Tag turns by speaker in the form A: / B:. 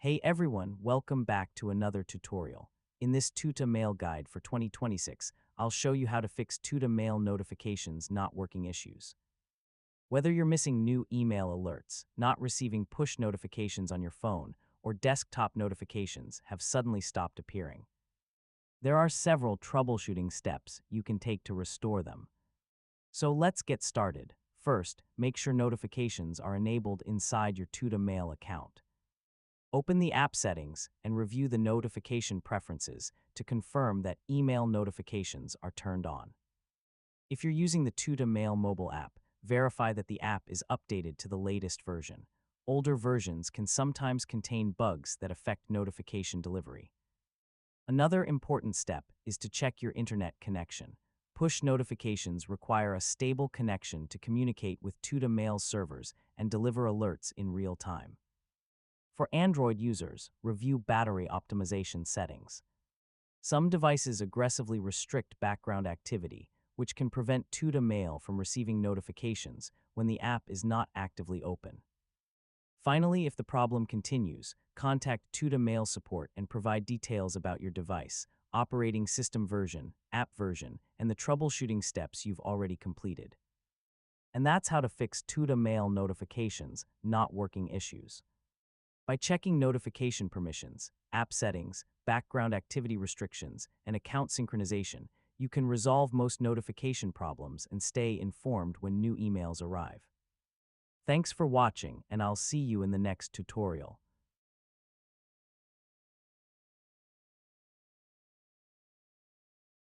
A: Hey everyone, welcome back to another tutorial. In this Tuta mail guide for 2026, I'll show you how to fix Tuta mail notifications not working issues. Whether you're missing new email alerts, not receiving push notifications on your phone, or desktop notifications have suddenly stopped appearing, there are several troubleshooting steps you can take to restore them. So let's get started. First, make sure notifications are enabled inside your Tuta mail account. Open the app settings and review the notification preferences to confirm that email notifications are turned on. If you're using the Tuta Mail mobile app, verify that the app is updated to the latest version. Older versions can sometimes contain bugs that affect notification delivery. Another important step is to check your internet connection. Push notifications require a stable connection to communicate with Tuta Mail servers and deliver alerts in real time. For Android users, review battery optimization settings. Some devices aggressively restrict background activity, which can prevent Tuta Mail from receiving notifications when the app is not actively open. Finally, if the problem continues, contact Tuta Mail support and provide details about your device, operating system version, app version, and the troubleshooting steps you've already completed. And that's how to fix Tuta Mail notifications not working issues. By checking notification permissions, app settings, background activity restrictions, and account synchronization, you can resolve most notification problems and stay informed when new emails arrive. Thanks for watching, and I'll see you in the next tutorial.